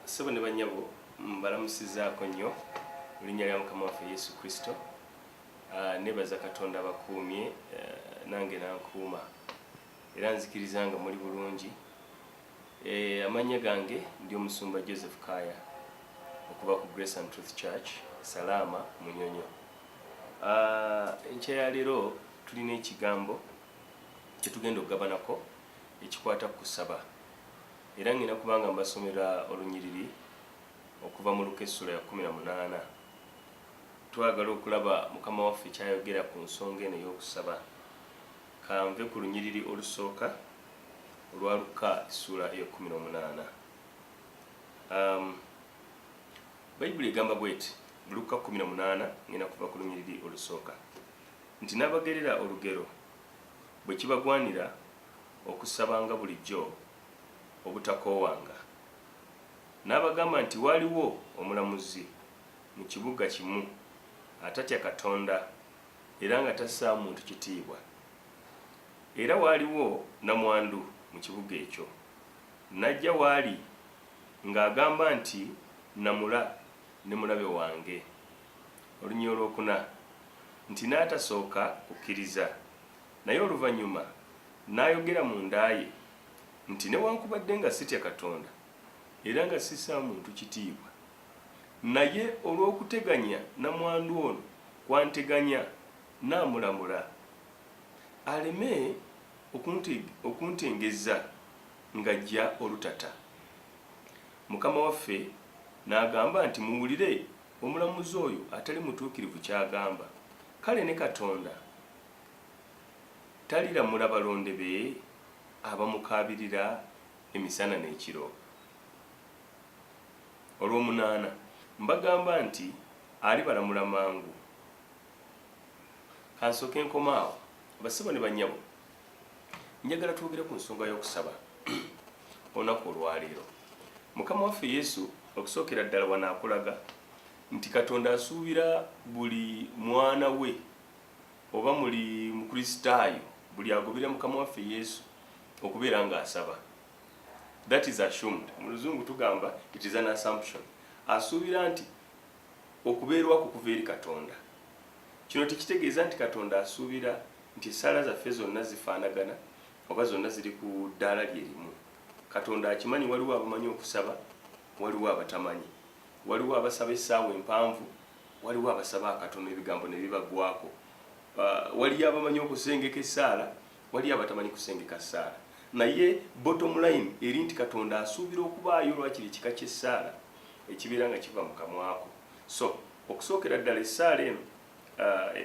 Sebo ne banyabo mbalamusizaako nnyo mu linnya lya Mukama waffe Yesu Kristo. Nebaza Katonda abakuumye nange nankuuma era nzikiriza nga muli bulungi. Amannya gange ndi omusumba Joseph Kaya okuva ku Grace and Truth Church Salama Munyonyo. Enkya ya leero tulina ekigambo kye tugenda okugabanako ekikwata ku kusaba. Era ngina kubanga mbasomera olunyiriri okuva mu Luka essula ya 18. Twagala okulaba Mukama waffe kyayogera ku nsonga eno y'okusaba. Kanve ku lunyiriri olusooka olwa Luka essula ya 18. Bayibuli egamba bweti Luka 18 ngina kuva ku lunyiriri olusooka nti nabagerera olugero bwe kibagwanira okusabanga bulijjo obutakoowanga. N'abagamba nti waliwo omulamuzi mu kibuga kimu atatya Katonda era nga tassa muntu kitiibwa. Era waaliwo namwandu mu kibuga ekyo. Najja waali ng'agamba nti namula ne mulabe wange. Olunyiriri olwokuna nti n'atasooka kukkiriza, naye oluvannyuma n'ayogera mu nda ye nti newankubadde nga sitya Katonda era nga sissa muntu kitiibwa, naye olw'okuteganya namwandu ono kwanteganya naamulamula, aleme okuntengeza ng'ajja olutata. Mukama waffe n'agamba nti muwulire omulamuzi oyo atali mutuukirivu ky'agamba. Kale ne Katonda taliramula balonde be abamukaabirira emisana n'ekiro. Olw'omunaana mbagamba nti alibalamula mangu. Kansooke nkomaawo. Basebo ne bannyabo, njagala twogere ku nsonga y'okusaba olunaku olwaleero. Mukama waffe Yesu okusookera ddala wanaakulaga nti Katonda asuubira buli mwana we oba muli mukristaayo buli agobera Mukama waffe Yesu okubeera ng'asaba. That is assumed. Mu Luzungu tugamba it is an assumption. Asuubira nti okubeerwa kukuva eri Katonda. Kino tekitegeeza nti Katonda asuubira nti essaala zaffe zonna zifaanagana oba zonna ziri ku ddaala lyerimu. Katonda akimanyi waliwo abamanyi okusaba, waliwo abatamanyi. Waliwo abasaba essaawa empanvu, waliwo abasaba akatono ebigambo ne bibagwako. Waliyo abamanyi okusengeka essaala, waliyo abatamanyi kusengeka ssaala. Naye bottom line eri nti Katonda asuubira okubaayo lwakiri ekika ky'essaala ekibeera nga kiva mu kamwako. So okusookera ddala essaala eno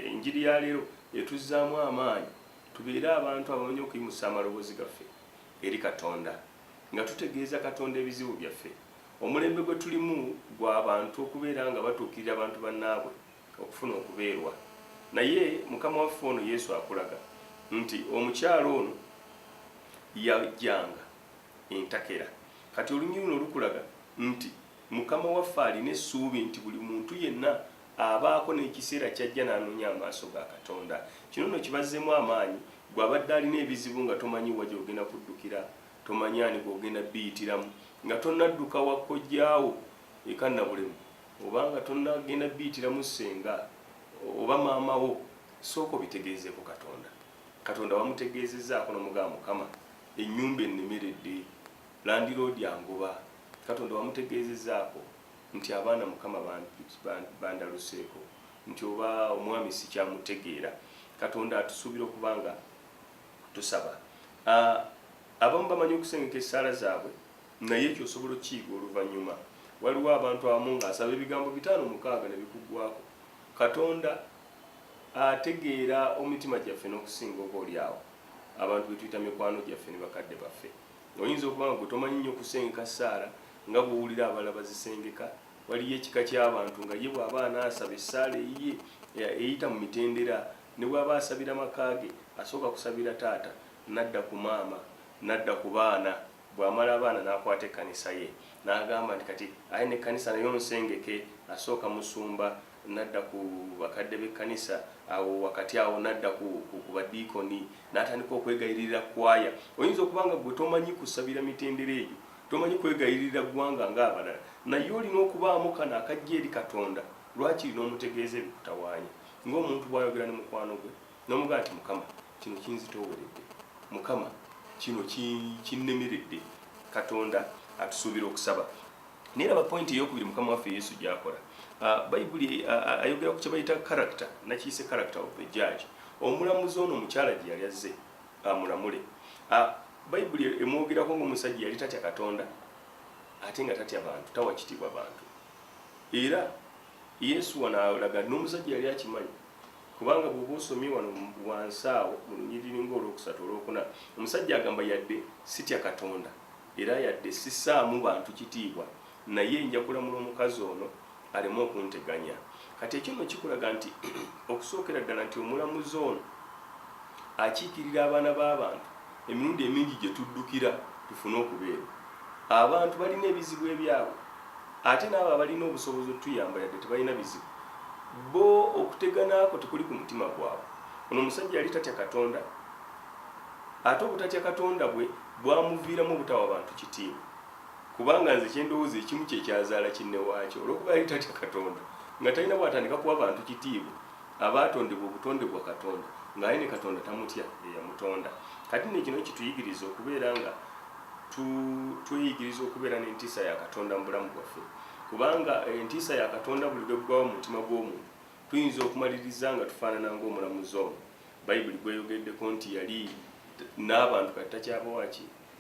enjiri ya leero etuzzaamu amaanyi tubeere abantu abamanyi okuyimusa amaloboozi gaffe eri Katonda nga tutegeeza Katonda ebizibu byaffe. Omulembe gwe tulimu gw'abantu okubeera nga batuukirira abantu bannaabwe okufuna okubeerwa. Naye Mukama waffe ono Yesu akulaga nti omukyalo ono yajjanga entakera. Kati olunyiriri luno lukulaga nti Mukama waffe alina essuubi nti buli muntu yenna abaako n'ekiseera kyajja n'anoonya amaaso ga Katonda. Kino nno kibazzeemu amaanyi gwe abadde alina ebizibu nga tomanyi wa gy'ogenda kuddukira, tomanyi ani gw'ogenda biyitiramu, nga tonnadduka wa kojjaawo eka Nabulemu oba nga tonnagenda biyitiramu ssenga oba maama wo. Sooka obitegeezeeko Katonda. Katonda wamutegeezezzaako n'omugamba Mukama ennyumba ennemeredde, landiroodi angoba. Katonda wamutegeezezzaako nti abaana Mukama bandaluseeko, nti oba omwami sikyamutegeera. Katonda atusuubira okuba nga tusaba. Abamu bamanyi okusengeka essaala zaabwe, naye ekyo osobola okukiyiga oluvannyuma. Waliwo abantu abamu ng'asaba ebigambo 5-6 ne bikuggwako. Katonda ategeera omutima gyaffe n'okusinga obaolyawo abantu be tuyita mikwano gyaffe ne bakadde baffe. Oyinza okuba nga gwe tomanyi nnyo okusengeka ssaala nga bw'owulira abalala bazisengeka. Waliyo ekika ky'abantu nga ye bw'aba anaasaba essaala eyiye eyita mu mitendera, ne bw'aba asabira maka ge asooka kusabira taata, n'adda ku maama, n'adda ku baana. Bw'amala abaana n'akwata ekkanisa ye n'agamba nti kati aye n'ekkanisa nayo nsengeke. Asooka musumba, n'adda ku bakadde b'ekkanisa, awo wakati awo n'adda ku badiikoni, n'atandika okwegayirira kwaya. Oyinza okuba nga gwe tomanyi kusabira mitendera egyo, tomanyi kwegayirira ggwanga ng'abalala, naye olina okubaamu kano akajja eri Katonda lwaki lina omutegeeza ebikutawaanya ng'omuntu bw'ayogera ne mukwano gwe n'omugamba nti Mukama kino kinzitooweredde, Mukama kino kinnemeredde. Katonda atusuubira okusaba. Naye laba pointi ey'okubiri Mukama waffe Yesu gy'akola. Bayibuli ayogera ku kye bayita character, nakiyise character of the judge. Omulamuzi ono omukyala gye yali azze amulamule. Bayibuli emwogerako ng'omusajja yali tatya Katonda ate nga tatya bantu, tawa kitiibwa bantu. Era Yesu wano alaga n'omusajja yali akimanyi, kubanga bw'oba osomye wano wansi awo mu lunyiriri ng'olwokusatu olwokuna, omusajja agamba yadde sitya Katonda era yadde sissaamu bantu kitiibwa, naye nja kulamula omukazi ono aleme okunteganya. Kati ekyo kikulaga nti okusookera ddala nti omulamuzi ono akiikirira abaana b'abantu emirundi emingi gye tuddukira tufune okubeera. Abantu balina ebizibu ebyabwe ate n'abo abalina obusobozi otuyamba yadde tebalina bizibu, bo okutegana ako tekuli ku mutima gwabwe. Ono omusajja yali tatya Katonda ate obutatya Katonda bwe bwamuviiramu obutawa bantu kitiibwa, kubanga nze kyendowooza ekimu kye kyazaala kinne waakyo olw'okuba yali tatya Katonda nga talina bw'atandika kuwa bantu kitiibwa abaatondebwa obutonde bwa Katonda ng'aye ne Katonda tamutya eyamutonda. Kati ne kino kituyigiriza okubeera nga tweyigiriza okubeera n'entiisa ya Katonda mu bulamu bwaffe, kubanga entiisa ya Katonda buli lwe ggwawo mu mutima gw'omuntu tuyinza okumaliriza nga tufaanana ng'omulamuzi ono. Bayibuli gweyogeddeko nti yali n'abantu kati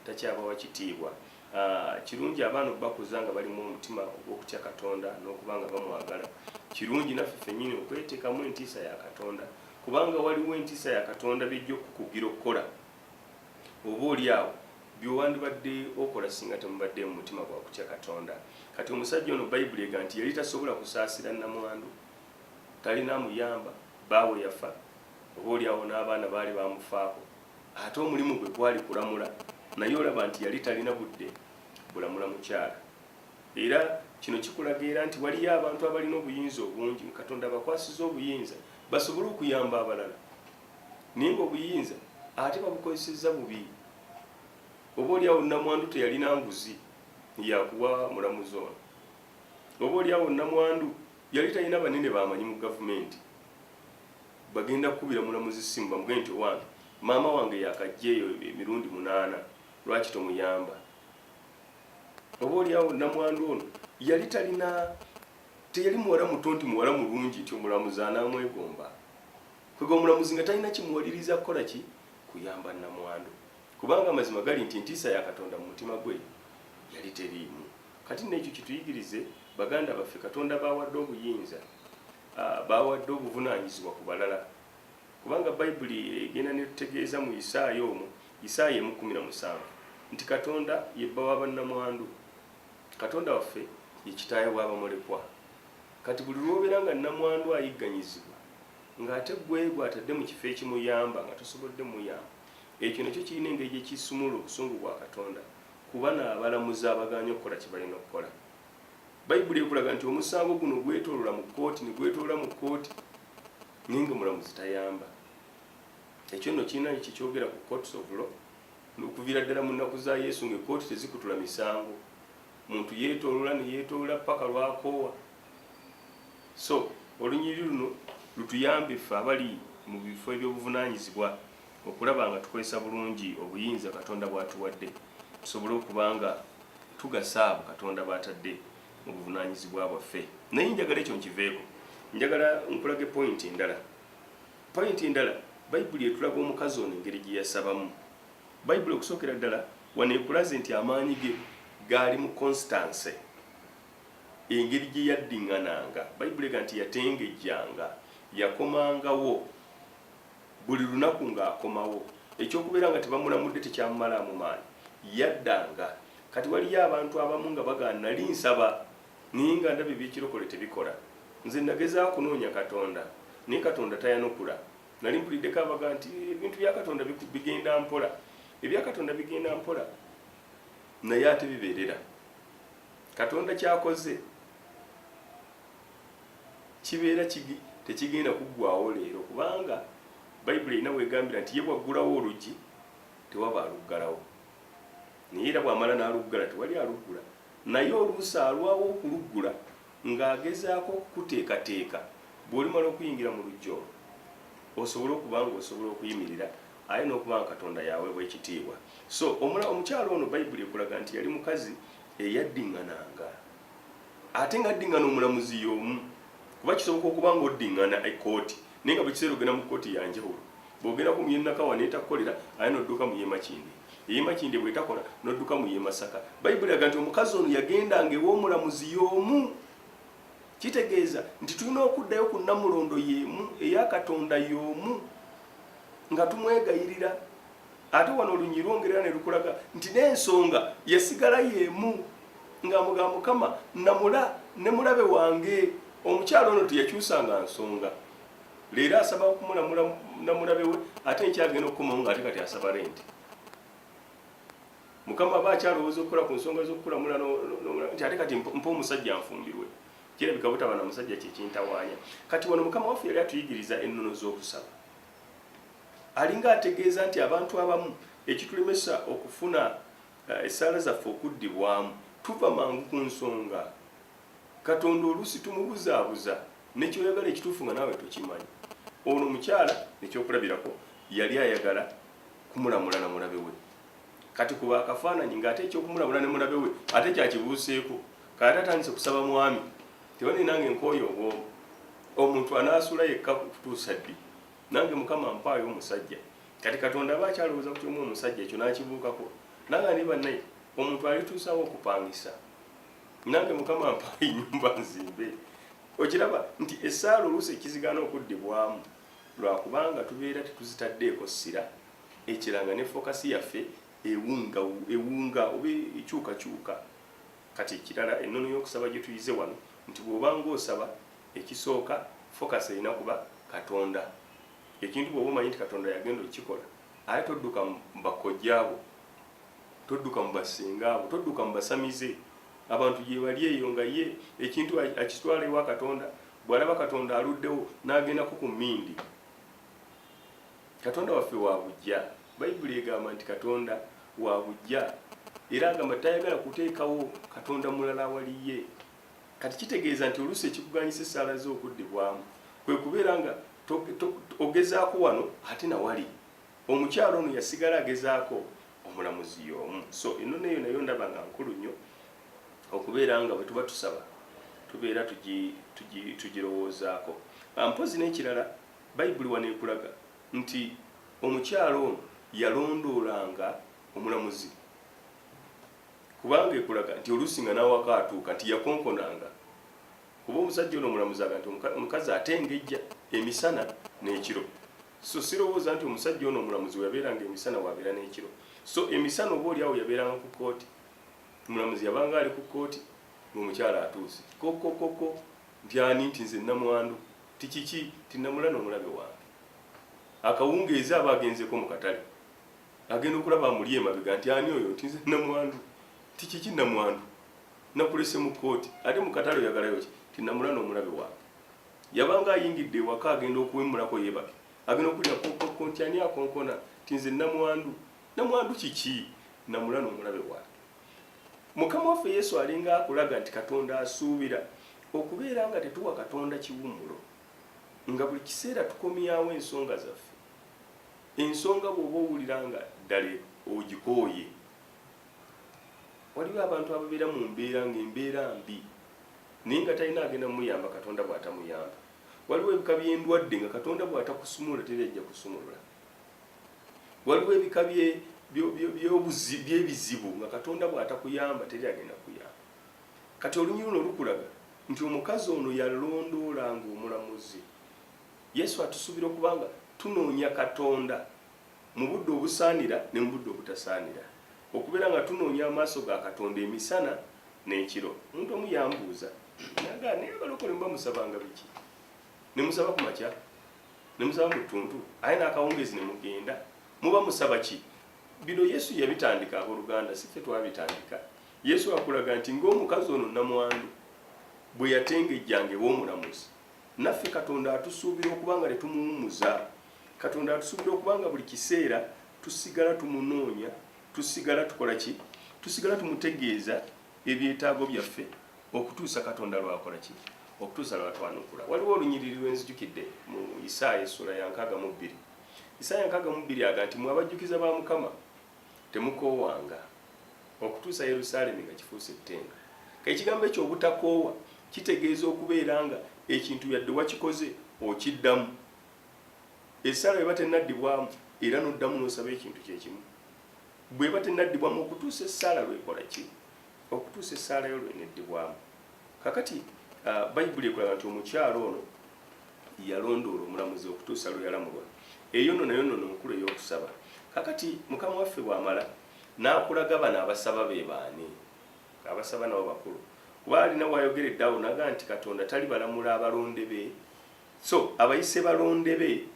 takyabawa kitiibwa. Kirungi abaana okubakuza nga balimu omutima ogw'okutya Katonda n'okuba nga bamwagala. Kirungi naffe ffennyini okweteekamu entiisa ya Katonda, kubanga waliwo entiisa ya Katonda bijja okukugira okukola oba oli awo by'owandibadde okola singa temubadde mu mutima gwa kutya Katonda. Kati omusajja ono Bayibuli ega nti yali tasobola kusaasira nnamwandu, talina amuyamba, baawe yafa, oba oli awo n'abaana baali bamufaako, ate omulimu gwe gwali kulamula, naye olaba nti yali talina budde bulamula mukyala. Era kino kikulaga era nti waliyo abantu abalina obuyinza obungi, Katonda abakwasiza obuyinza basobole okuyamba abalala, naye ng'obuyinza ate babukozesezza bubi. Oba oli awo nnamwandu teyalina nguzi yakuwa mulamuzi ono, oba oli awo nnamwandu yali talina banene bamanyi mu gavumenti bagenda kukubira mulamuzi simu bamugende nti owange maama wange yakajjeeyo emirundi 8 lwaki tomuyamba. Oba oli awo nnamwandu ono yali teyali muwala muto nti muwala mulungi nti omulamuzi anaamwegomba, kwega omulamuzi nga talina kimuwaliriza kukola ki kuyamba nnamwandu, kubanga amazima gali nti entiisa ya Katonda mu mutima gwe yali teriimu. Kati n'ekyo kituyigirize baganda baffe, Katonda bawadde obuyinza, bawadde obuvunaanyizibwa ku balala, kubanga Bayibuli egenda netutegeeza mu Isaaya omwo, Isaaya 1:17 nti Katonda ye bba wa bannamwandu, Katonda waffe ye kitaawe w'abamulekwa. Kati buli lw'obeera nga nnamwandu ayigganyizibwa ng'ate gwe gw'atadde mu kifo ekimuyamba nga tosobodde muyamba, ekyo nakyo kirina engeri gye kisumula obusungu bwa Katonda kuba n'abalamuzi abaganya okukola kye balina okukola. Bayibuli ekulaga nti omusango guno gwetoolola mu kkooti ne gwetoolola mu kkooti naye ng'omulamuzi tayamba. Ekyo nno kirina kyekyogera ku courts of law okuviira ddala mu nnaku za Yesu ng'ekkooti tezikutula misango, muntu yeetoolola ne yeetoolola paka lwakoowa. So olunyiriri luno lutuyambe ffe abali mu bifo eby'obuvunaanyizibwa okulaba nga tukozesa bulungi obuyinza Katonda bw'atuwadde, tusobole okuba nga tugasa abo Katonda b'atadde mu buvunaanyizibwa bwaffe. Naye njagala ekyo nkiveeko, njagala nkulage pointi endala. Pointi endala, Bayibuli etulaga omukazi ono engeri gye yasabamu. Bayibuli okusookera ddala wano ekulaze nti amaanyi ge gaali mu constance, engeri gye yaddiŋŋananga. Bayibuli ega nti yatengejjanga, yakomangawo buli lunaku ng'akomawo, ekyokubeera nga tebamulamudde tekyamumalaamu maanyi, yaddanga. Kati waliyo abantu abamu nga bagaa nali nsaba naye nga ndaba ebyekirokole tebikola, nze nagezaako kunoonya Katonda naye Katonda tayanukula. Nali mpuliddeko abagaa nti ebintu bya Katonda bigenda mpola, ebya Katonda bigenda mpola, naye ate bibeerera. Katonda kyakoze kibeera tekigenda kuggwaawo leero, kubanga Bayibuli erina weegambira nti ye bwaggulawo oluggi tewaba aluggalawo. naye era bw'amala n'aluggala tewali aluggula naye oluusi alwawo okuluggula ng'agezaako okukuteekateeka bw'olimala okuyingira mu lujja olwo osobole okuba nga osobola okuyimirira aye n'okuba nga Katonda yaweebwa ekitiibwa. So omukyalo ono Bayibuli ekulaga nti yali mukazi eyaddiŋŋananga ate nga addiŋŋana omulamuzi y'omu, kuba kisoboka okuba nga oddiŋŋana ekkooti naye nga bwe kiseera ogenda mu kkooti ya njawulo. Bw'ogendako mu Yenakawa n'etakukolera aye n'odduka mu Yemakindi, Yemakindi bw'etakola n'odduka mu Yemasaka. Bayibuli eraga nti omukazi ono yagendanga ew'omulamuzi y'omu. Kitegeeza nti tulina okuddayo ku nnamulondo y'emu eya Katonda y'omu nga tumwegayirira. Ate wano olunyi lwongerera ne lukulaga nti n'ensonga yasigala y'emu ng'amugamba Mukama namula ne mulabe wange. Omukyalo ono teyakyusanga nsonga. Leero asaba okumulamula namulabe we ate nkyagenda okukomawo ng'ate kati asaba renti. Mukama aba akyalowooza okukola ku nsonga z'okukulamula nti ate kati mpa omusajja nfumbirwe. Kirabika butaba na musajja kyekintawaanya. Kati wano Mukama waffe yali atuyigiriza ennono z'okusaba. Alinga ategeeza nti abantu abamu ekitulemesa okufuna essaala zaffe okuddibwamu tuva mangu ku nsonga. Katonda oluusi tumubuzaabuza nekyoyagala ekituufu nga naawe tokimanyi. Ono omukyala ekyokulabirako yali ayagala kumulamula na mulabe we. Kati kuba akafaananyi ng'ate ekyokumulamula ne mulabe we ate kyakibuuseeko kati atandise kusaba mwami. Tewali nange nkooyo obwongo omuntu anaasula yekka kutuusa ddi. Nange Mukama mpaayo omusajja. Kati Katonda aba akyalowooza ku kyomu omusajja ekyo n'akibuukako. Nange ni bannaye omuntu alituusawo okupangisa. Nange Mukama mpaayo ennyumba nzimbe. Okiraba nti essaala oluusi ekizigaana okuddibwamu lwakubanga tubeera tetuzitaddeeko ssira. Ekiranga ne fokasi yaffe ewunga oba ekyukakyuka. Kati ekirala ennono y'okusaba gye tuyize wano nti bw'obanga osaba ekisooka fokasi erina kuba Katonda. Ekintu bw'oba omanyi nti Katonda yagenda okikola aye todduka mu bakojjaabo, todduka mu basengaabo, todduka mu basamize. Abantu gye bali eyo nga ye ekintu akitwala ewa Katonda, bw'alaba Katonda aluddewo n'agendako ku mmindi. Katonda waffe wa bujja. Bayibuli egamba nti Katonda wa bujja era agamba tayagala kuteekawo Katonda mulala awali ye. Kati kitegeeza nti oluusi ekikuganyisa essaala z'okuddibwamu kwe kubeera nga ogezaako wano ate nawali. Omukyalo ono yasigala agezaako omulamuzi y'omu. So ennono eyo nayo ndaba nga nkulu nnyo okubeera nga bwe tuba tusaba tubeera tugirowoozaako. Mpozi n'ekirala Bayibuli wano ekulaga nti omukyalo ono yalondoolanga omulamuzi kubanga ekulaga nti oluusi nga n'awaka atuuka nti yakonkonanga. Kuba omusajja ono omulamuzi aga nti omukazi atengejja emisana n'ekiro. So sirowooza nti omusajja ono omulamuzi yabeeranga emisana wabeera n'ekiro. So emisana oba oli awo yabeeranga ku kkooti, omulamuzi yabanga ali ku kkooti ng'omukyala atuuse kokokoko nti ani nti nze namwandu tikiki tinamula n'omulabe wange. Akawungeezi aba agenzeko mu katale agenda okulaba amuli emabega nti ani oyo nti nze namwandu tikiki namwandu nakulese mu kkooti ate mu katale oyagalayo ki tinamula n'omulabe wange. Yabanga ayingidde ewaka agenda okuwemulako yeebake agenda okulya kokoko nti ani akonkona nti nze namwandu. Namwandu kiki namula n'omulabe wange. Mukama waffe Yesu alinga akulaga nti Katonda asuubira okubeera nga tetuwa Katonda kiwummulo nga buli kiseera tukomyawo ensonga zaffe. Ensonga bw'oba owulira nga ddala ogikooye. Waliwo abantu ababeera mu mbeera ng'embeera mbi naye nga talina agenda mumuyamba Katonda bw'atamuyamba. Waliwo ebika by'endwadde nga Katonda bw'atakusumulula terijja kusumulula. Waliwo ebika by'ebizibu nga Katonda bw'atakuyamba teri agenda kuyamba. Kati olunyi luno lukulaga nti omukazi ono yalondoolanga omulamuzi. Yesu atusuubira okubanga tunoonya Katonda mu budde obusaanira ne mu budde obutasaanira. Okubeera nga tunoonya amaaso ga Katonda emisana n'ekiro. Omuntu omu yambuuza naga naye abalokole muba musabanga biki? Ne musaba ku makya, ne musaba mu ttuntu, aye n'akawungeezi ne mugenda. Muba musaba ki? Bino Yesu yabitandika abooluganda, si ffe twabitandika. Yesu akulaga nti ng'omukazi ono namwandu bwe yatengejjanga ew'omulamuzi. Naffe Katonda atusuubira okubanga tetumuwummuza. Katonda atusuubira okubanga buli kiseera tusigala tumunoonya, tusigala tukola ki? tusigala tumutegeeza ebyetaago byaffe okutuusa Katonda lwakola ki, okutuusa lwatwanukula. Waliwo olunyiriri lwenzijukidde mu Isaaya essula ya 62. Isaaya 62 aga nti mwe abajjukiza ba Mukama temukoowanga okutuusa Yerusaalemi nga kifuuse ttenga. Ekigambo ekyo obutakoowa kitegeeza okubeera nga ekintu yadde wakikoze okiddamu. Essala bweba tennaddibwamu era n'oddamu n'osaba ekintu kyekimu. Bweba tennaddibwamu okutuusa essala lwekola ki, okutuusa essala yo lweneddibwamu. Kakati Bayibuli ekulaga nti omukyalo ono yalondoola omulamuzi okutuusa lwe yalamulwa. Eyo nno nayo nno nkulu ey'okusaba. Kakati Mukama waffe bw'amala n'akulaga bano abasaba be baani. Abasaba nabo bakulu. Kuba alina w'ayogeredde awo n'aga nti Katonda tali balamula abalonde be. So abayise balonde be,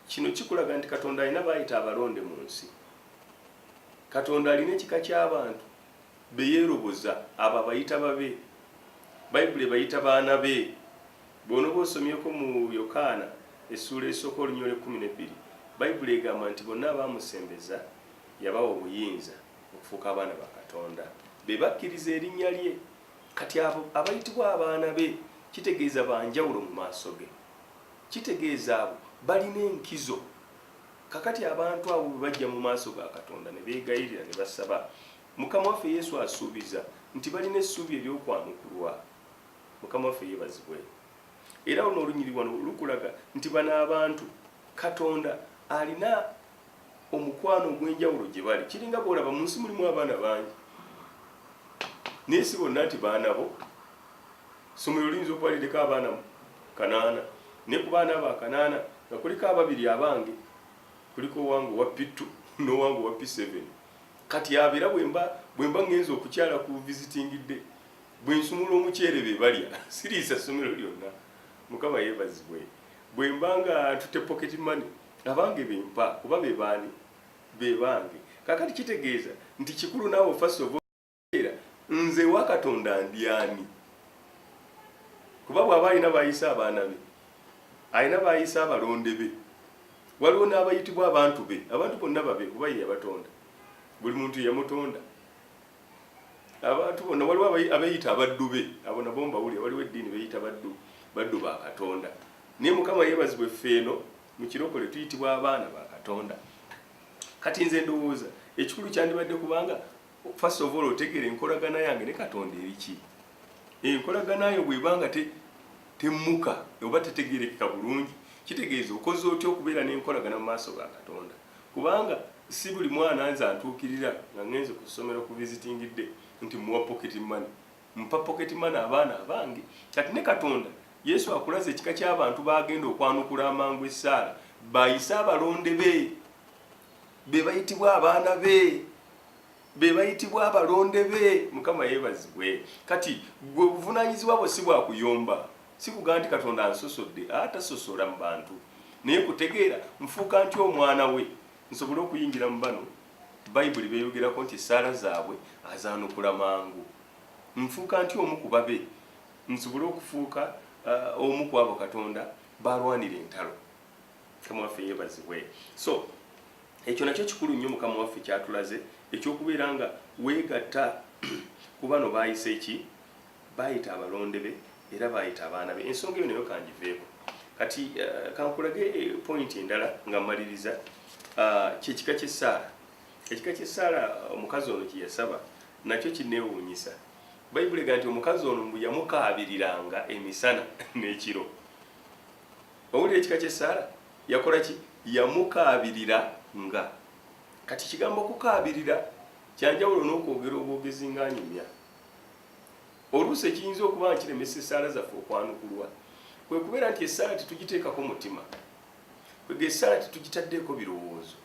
kino kikulaga nti Katonda alina bayita abalonde mu nsi. Katonda alina ekika ky'abantu be yeeroboza abo abayita babe. Bayibuli bayita baana be. Bw'ono bw'osomyeko mu Yokaana essula esooka olunyole 12, Bayibuli egamba nti bonna abaamusembeza yabawa obuyinza okufuuka abaana ba Katonda. Be bakkiriza erinnya lye. Kati abo abayitibwa abaana be kitegeeza banjawulo mu maaso ge. Kitegeeza abo balina enkizo. Kakati abantu abo bwe bajja mu maaso ga Katonda ne beegayirira ne basaba, Mukama waffe Yesu asuubiza nti balina essuubi ery'okwanukulwa. Mukama waffe yeebazibwe. Era luno olunyiri wano lukulaga nti bano abantu Katonda alina omukwano ogw'enjawulo gye bali. Kiringa bw'olaba mu nsi mulimu abaana bangi. Naye si bonna nti baana bo. Ssomero liyinza okuba liriko abaana 8, ne ku baana abo 8 nga kuliko 2 abange, kuliko owange owa P2 n'owange owa P7. Kati abeera bwemba ngenza okukyala ku visitingidde, bwe nsumula omuceere be balya siriisa ssomero lyonna. Mukama yeebazibwe. Bwe mba nga tutte pocket money abange bempa kuba be baani be bange. Kakati kitegeeza nti kikulu naawe first of all nze wa Katonda ndi ani. Kuba bw'aba alina bayisa abaana be, alina bayisa abalonde be, waliwo n'abayitibwa abantu be. Abantu bonna babe kuba ye yabatonda. Buli muntu yamutonda. Abantu bonna waliwo abayita abaddu be, abo nabo mbawulira waliwo eddiini beyita baddu ba Katonda. Naye Mukama yeebazibwe ffe eno mu kirokole tuyitibwa abaana ba Katonda. Kati nze ndowooza ekikulu kyandibadde kubanga first of all otegere enkolagana yange ne Katonda eriki. Enkolagana yo bw'ebanga temmuka oba tetegerekeka bulungi, kitegeeza okoze otya okubeera n'enkolagana mu maaso ga Katonda. Kubanga si buli mwana nze antuukirira nga ngenze ku ssomero ku visitingidde nti muwa pocket money. Mpa pocket money abaana abange. Kati ne Katonda Yesu akulaza ekika ky'abantu bagenda okwanukula amangu essaala bayise abalonde be. Be bayitibwa abaana be. Be bayitibwa abalonde be. Mukama yeebazibwe. Kati gwe obuvunaanyizibwa bwo si bwa kuyomba. Si kugaa nti Katonda ansosodde, atasosola mu bantu. Naye kutegeera nfuuka nti omwana we nsobole okuyingira mu bano Bayibuli beeyogerako nti essaala zaabwe azaanukula mangu. Nfuuka nti omu ku babe nsobole okufuuka omu ku abo Katonda balwanira entalo. Mukama waffe yeebazibwe. So ekyo nakyo kikulu nnyo Mukama waffe kyatulaze ekyokubeera nga weegatta ku bano bayise ki, bayita abalonde be era bayita abaana be. Ensonga eyo nayo kangiveeko. Kati kankulage point endala nga mmaliriza, kyekika ky'essaala. Ekika ky'essaala omukazi ono kye yasaba nakyo kinneewuunyisa. Bayibuli egamba nti omukazi ono mbu yamukaabiriranga emisana n'ekiro. Owulira ekika ky'essaala yakola ki? Yamukaabirira nga. Kati kigambo okukaabirira kyanjawulo n'okwogera obwogezi nga nyumya. Oluusi ekiyinza okuba nkiremesa essaala zaffe okwanukulwa kwe kubeera nti essaala tetugiteekako mutima, kwega essaala tetugitaddeeko birowoozo.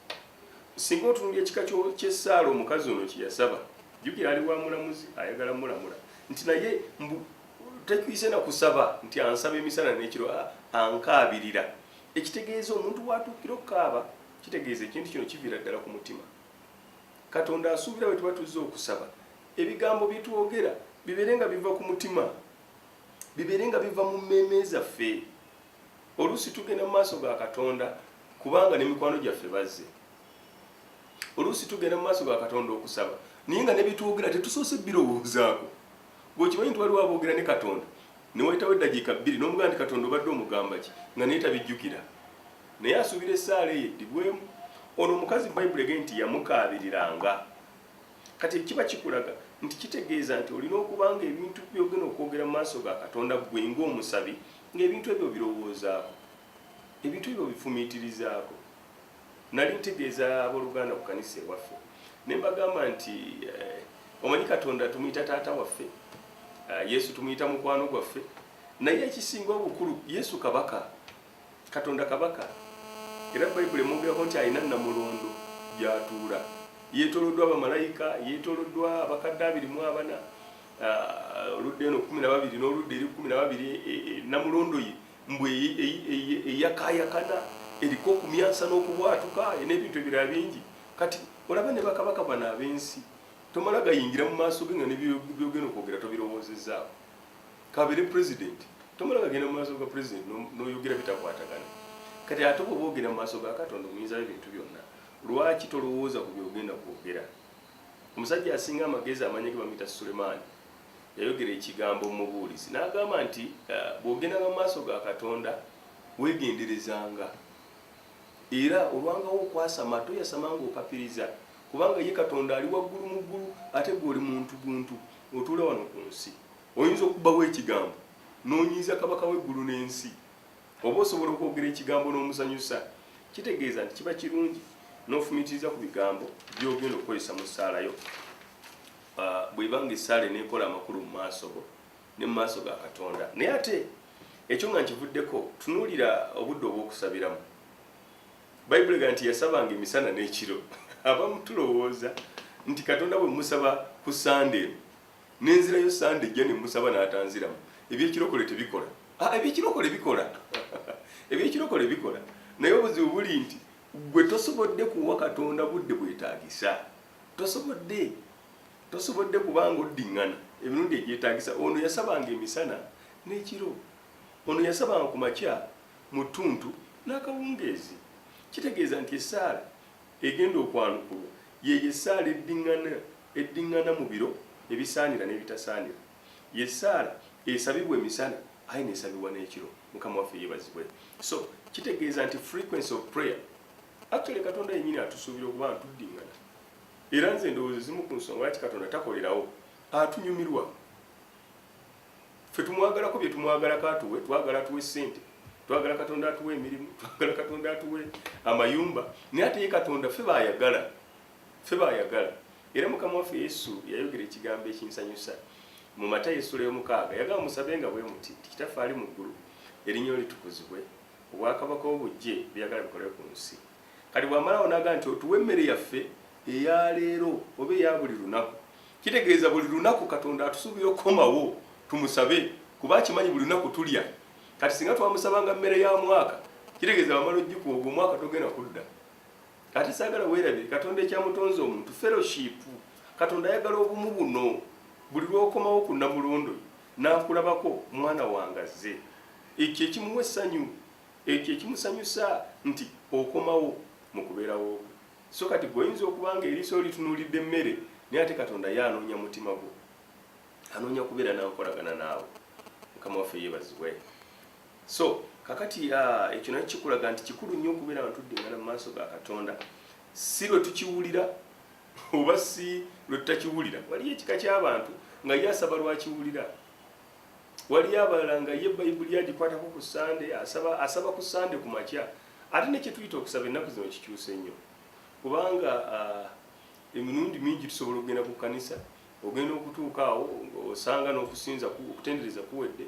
Singa otunuulya ekika ky'essaala omukazi ono kye yasaba, jjukira ali wa mulamuzi ayagala mulamula nti naye tekuyise na kusaba nti ansaba emisana n'ekiro, ankaabirira. Ekitegeeza omuntu bw'atuukira okukaaba kitegeeza ekintu kino kiviira ddala ku mutima. Katonda asuubira bwe tuba tuzze okusaba ebigambo bye twogera bibeere nga biva ku mutima, bibeere nga biva mu mmeeme zaffe. Oluusi tugenda mu maaso ga Katonda kubanga ne mikwano gyaffe bazze. Oluusi tugenda mu maaso ga Katonda okusaba naye nga ne bitwogera tetusoose birowoozaako. Bw'okimanyi nti waliwo aboogera ne Katonda ne wayitawo eddakiika 2 n'omugamba nti Katonda obadde omugamba ki nga naye tabijjukira, naye asuubira essaala eyo eddibwemu. Ono omukazi Bayibuli egee nti yamukaabiriranga. Kati kiba kikulaga nti kitegeeza nti olina okuba nga ebintu byogenda okwogera mu maaso ga Katonda gwe ng'omusabi ng'ebintu ebyo birowoozaako, ebintu ebyo bifumiitirizaako. Nali ntegeeza abooluganda ku kanisa ewaffe ne mbagamba nti omanyi Katonda tumuyita taata waffe, Yesu tumuyita mukwano gwaffe, naye ekisinga obukulu Yesu kabaka, Katonda kabaka. Era Bayibuli emwogeraho nti alina namulondo gy'atuula, yeetooloddwa abamalayika, yeetooloddwa abakadde 24, oludda eno 12 n'oludda eri 12, namulondo ye mbwe eyakaayakana eriko okumyansa n'okubwatuka n'ebintu ebirala bingi. Kati olaba ne bakabaka bano ab'ensi tomala gayingira mu maaso ge nga ne byogenda okwogera tobirowoozezzaako. Kabeere pulezidenti tomala gagenda mu maaso ga pulezidenti n'oyogera bitakwatagana. Kati ate bw'oba ogenda mu maaso ga Katonda omuyinza w'ebintu byonna, lwaki tolowooza ku byogenda kwogera? Omusajja asinga amagezi amanyi ge bamuyita Sulemaani yayogera ekigambo mu Mubuulizi n'agamba nti bw'ogendanga mu maaso ga Katonda weegenderezanga, era olwangawo okwasama toyasamanga okapiriza, kubanga ye Katonda ali waggulu mu ggulu ate gw'oli muntu buntu otuula wano ku nsi. Oyinza okubbawo ekigambo n'onyiiza kabaka w'eggulu n'ensi, oba osobola okwogera ekigambo n'omusanyusa. Kitegeeza nti kiba kirungi n'ofumiitiriza ku bigambo by'ogenda okukozesa mu ssaala yo, bw'ebanga essaala eneekola amakulu mu maaso go ne mu maaso ga Katonda. Naye ate ekyo nga nkivuddeko, tunuulira obudde obw'okusabiramu. Bayibuli ega nti yasabanga emisana n'ekiro. Abamu tulowooza nti Katonda bwe musaba ku Sande n'enzirayo Sande ejja ne musaba n'atanziramu, ebyekirokole tebikola. Ebyekirokole bikola. Ebyekirokole bikola. Naye obuzibu buli nti gwe tosobodde kuwa Katonda budde bwetaagisa. Tosobodde kubanga oddiŋŋana emirundi egyetaagisa. Ono yasabanga emisana n'ekiro. Ono yasabanga ku makya, mu ttuntu n'akawungeezi. Kitegeeza nti essaala egenda okwanukulwa yeyo essaala eddiŋŋana mu biro ebisaanira n'ebitasaanira. Ye essaala esabibwa emisana aye n'esabibwa n'ekiro. Mukama waffe yeebazibwe. So kitegeeza nti frequency of prayer, actually Katonda yennyini atusuubira okuba ntuddiŋŋana. Era nze ndowooza zimu ku nsonga lwaki Katonda takolerawo, atunyumirwa. Ffe tumwagalako bye tumwagalako atuwe, twagala atuwe ssente, twagala Katonda atuwe emirimu, twagala Katonda atuwe amayumba, naye ate ye Katonda ffe baayagala. Era Mukama waffe Yesu yayogera ekigambo ekinsanyusa mu Matayo essula y'omukaaga, yagamba musabenga bwe muti, Kitaffe ali mu ggulu, erinnya litukuzibwe, obwakabaka obujje byagala bikolere ku nsi. Kati bw'amalawo n'agamba nti otuwe emmere yaffe eya leero oba eya buli lunaku. Kitegeeza buli lunaku Katonda atusuubira okukomawo tumusabe, kuba akimanyi buli lunaku tulya. Kati singa twamusabanga mmere ya mwaka, kitegeeza bamala ojjukwa ogwo omwaka togenda kudda. Kati saagala weerabire Katonda ekyamutonze omuntu fellowship. Katonda ayagala obumu buno. Buli lw'okomawo ku namulondo n'akulabako mwana wange azze, ekyo ekimuwa essanyu, ekyo ekimusanyusa nti okomawo mu kubeerawo kwe. So kati gweoyinza okubanga eriiso litunuulidde emmere, naye ate Katonda ye anoonya mutima gwo, anoonya kubeera n'ankolagana naawe. Mukama waffe yeebazibwe. So kakati ekyo nakyo kikulaga nti kikulu nnyo okubeera nga tuddiŋŋana mu maaso ga Katonda, si lwe tukiwulira oba si lwe tutakiwulira. Waliyo ekika ky'abantu nga ye asaba lwakiwulira. Waliyo abalala nga ye Bayibuli agikwatako ku Sande, asaba ku Sande ku makya. Ate ne kye tuyita okusaba ennaku zino kikyuse nnyo, kubanga emirundi mingi tusobola okugenda ku kkanisa, ogenda okutuuka awo osanga n'okusinza okutendereza kuwedde,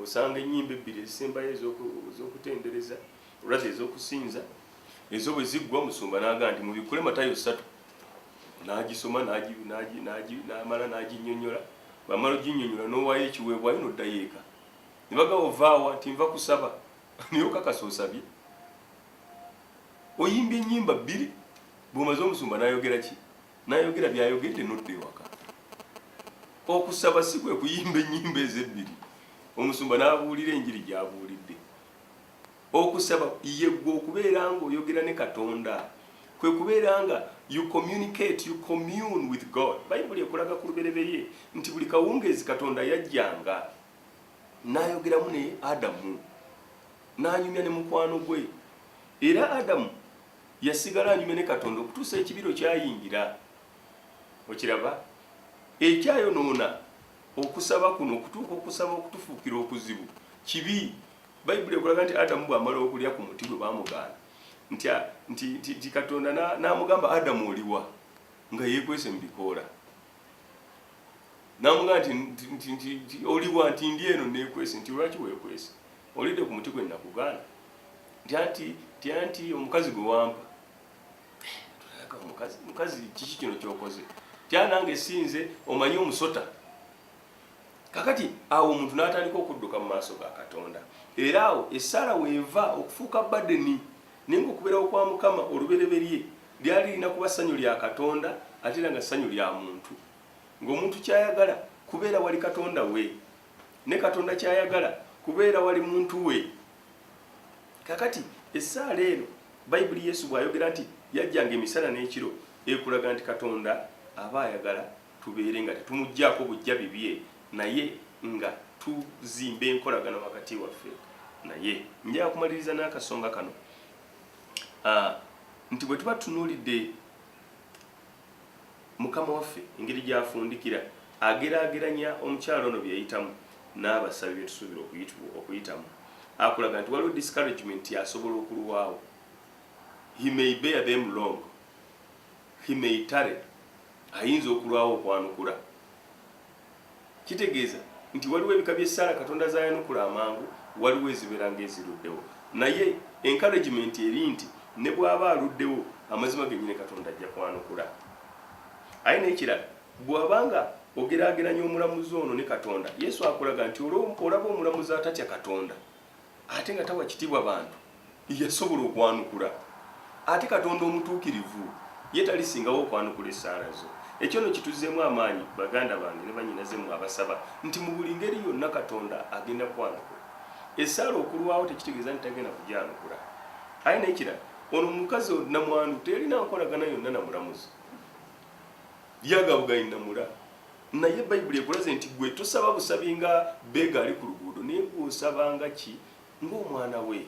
osanga ennyimba 2 ezisembayo ez'okutendereza olwazi ez'okusinza, ezo bwe ziggwa Musumba n'agamba nti mubikule Matayo 3, n'agisoma n'amala n'aginnyonnyola. Bw'amala oginnyonnyola n'owaayo ekiweebwayo n'oddayo eka. Ne bagamba ovaawa nti nva kusaba, naye okakasa osabye. Oyimba ennyimba 2, bw'omaze Omusumba n'ayogera ki? N'ayogera by'ayogedde n'odda ewaka. Okusaba si kwe kuyimba ennyimba ezo 2. Omusumba n'abuulira enjiri gy'abuulidde. Okusaba ye gwe okubeera ng'oyogera ne Katonda, kwe kubeeranga you communicate, you commune with God. Bayibuli ekulaga ku lubereberye nti buli kawungeezi Katonda yajjanga n'ayogeramu ne Adamu n'anyumya ne mukwano gwe, era Adamu yasigala anyumya ne Katonda okutuusa ekibiro kyayingira. Okiraba ekyayonoona okusaba kuno okutuuka okusaba okutufuukira okuzibu kibi. Bayibuli ekulaga nti Adamu bw'amala okulya ku muti gwe baamugaana nti Katonda n'amugamba Adamu oliwa nga yeekwese mu bikoola. N'amugamba nti oliwa nti ndi eno neekwese. Nti lwaki weekwese? Olidde ku muti gwe nakugaana. Nti omukazi gwe wampa. Mukazi kiki kino ky'okoze? Nange sinze omanyi omusota. Kakati awo omuntu n'atandika okudduka mu maaso ga Katonda. Era awo essaala weeva okufuuka badeni naye ng'okubeerawo kwa Mukama olubereberye lyali lirina kuba ssanyu lya Katonda ate era nga ssanyu lya muntu. Ng'omuntu kyayagala kubeera wali Katonda we, ne Katonda kyayagala kubeera wali muntu we. Kakati essaala eno Bayibuli Yesu bw'ayogera nti yajjanga emisana n'ekiro ekulaga nti Katonda aba ayagala tubeere nga tetumuggyako bujja bibye naye nga tuzimba enkolagano wakati waffe naye. Njagala kumaliriza n'akasonga kano nti bwe tuba tunuulidde Mukama waffe engeri gy'afundikira ageraageranya omukyalo ono bye yayitamu n'abasabi bye tusuubira okuyitamu, akulaga nti waliwo discouragement yasobola okulwawo. He may bear them long, he may tarry, ayinza okulwawo okwanukula. Kitegeeza nti waliwo ebika by'essaala Katonda z'ayanukula amangu, waliwo ezibeera ng'eziruddewo. Naye encouragement eri nti ne bw'aba aluddewo amazima gennyini Katonda ajja kwanukula. Aye n'ekirala bw'abanga ogeraageranya omulamuzi ono ne Katonda, Yesu akulaga nti olaba omulamuzi atatya Katonda ate nga tawa kitiibwa bantu yasobola okwanukula. Ate Katonda omutuukirivu ye talisingawo okwanukula essaala zo. Ekyo no kituzzeemu amaanyi baganda bange ne bannyinaze abasaba nti mu buli ngeri yonna Katonda agenda kwanukula. Essaala okulwawo tekitegeeza nti tagenda kugyanukula. Aye n'ekirala ono mukazi namwandu terina nkolagana yonna na mulamuzi, lyagabuganye namula. Naye Bayibuli ekulaze nti gwe tosaba busabi nga bbeega ali ku luguudo, naye gw'osabanga ki? Ng'omwana we,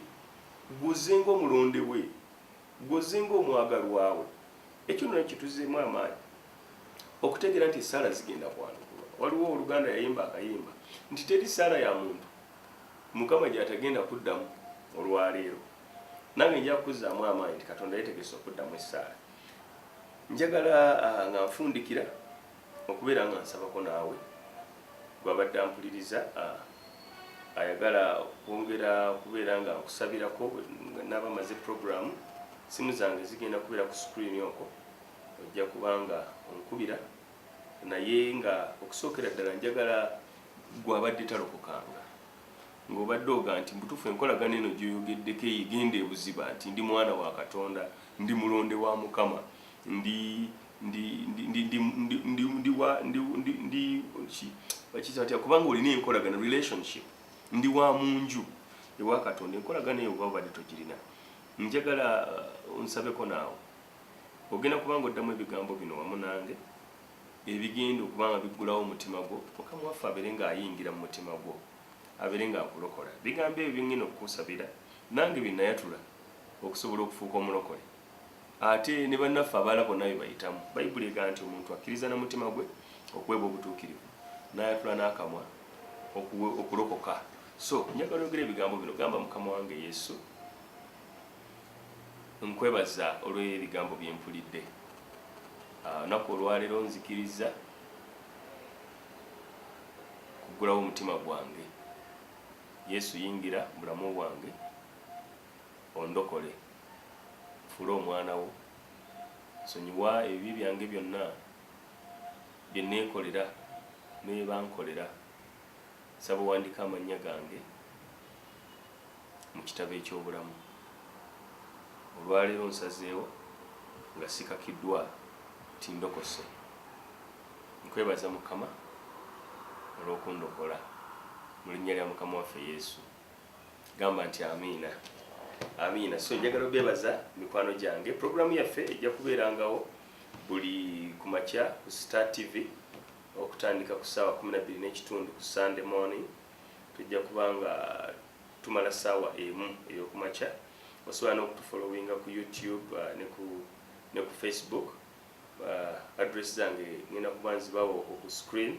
gw'ozze ng'omulonde we, gw'ozze ng'omwagalwa we. Ekyo nno kituzzeemu amaanyi okutegeera nti essaala zigenda kwanukula. Waliwo Oluganda yayimba akayimba nti teri ssaala ya muntu Mukama gy'atagenda kuddamu olwaleero. Nange nja kukuzzaamu amaanyi nti Katonda yeetegese okuddamu essaala. Njagala nga nfundikira okubeera nga nsabako naawe gw'abadde ampuliriza ayagala okwongera kubeera nga nkusabirako naaba maze programu. Simu zange zigenda kubeera ku screen okwo, ojja kubanga onkubira. Naye nga okusookera ddala njagala gw'abadde talokokanga ng'obadde oga nti mbutuufu enkolagana eno gy'oyogeddeko egenda ebuziba nti ndi mwana wa Katonda, ndi mulonde wa Mukama, kubanga olina enkolagana relationship, ndi wa munju ewa Katonda. Enkolagana eyo obadde togirina, njagala onsabeko naawe. Ogenda kubanga oddamu ebigambo bino wamu nange ebigenda okubanga biggulawo omutima gwo, Mukama waffe abeere ng'ayingira mu mutima gwo, abeere ng'akulokola. Bigambo ebyo byengenda okukusabira nange bye nayatula okusobola okufuuka omulokole. Ate ne bannaffe abalala bonna bye bayitamu. Bayibuli egamba nti omuntu akkiriza na mutima gwe okuweebwa obutuukirivu, n'ayatula n'akamwa okulokoka. So njagala oyogera ebigambo bino, gamba Mukama wange Yesu, nkwebaza olw'ebigambo bye mpulidde. Olunaku olwaleero nzikiriza kuggulawo omutima gwange. Yesu yingira mulamu bwange, ondokole, fuula omwana wo, sonyiwa ebibi byange byonna bye neekolera ne bankolera. Saba wandika amannya gange mu kitabo eky'obulamu. Olwaleero nsazeewo nga sikakiddwa ti ndokose. Nkwebaza Mukama olw'okundokola mu linnya lya Mukama waffe Yesu. Gamba nti amiina. Amina. So njagala obebaza mikwano gyange. Programu yaffe ejja kubeerangawo buli kumakya ku Star TV okutandika ku ssaawa 12:30 ku Sunday morning. Tujja kubanga tumala ssaawa emu ey'okumakya. Osobola n'okutufollowinga ku YouTube ne ku Facebook. Address zange ngenda kuba nzibawo ku screen.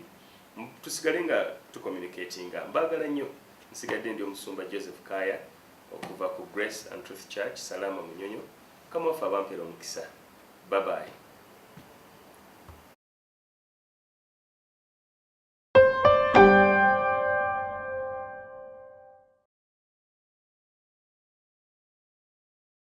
Tusigale nga tucommunicatinga. Mbagala nnyo. Nsigadde ndi omusumba Joseph Kaya okuva ku Grace and Truth Church Salama Munyonyo. Kama wafa abampera omukisa. Bye bye.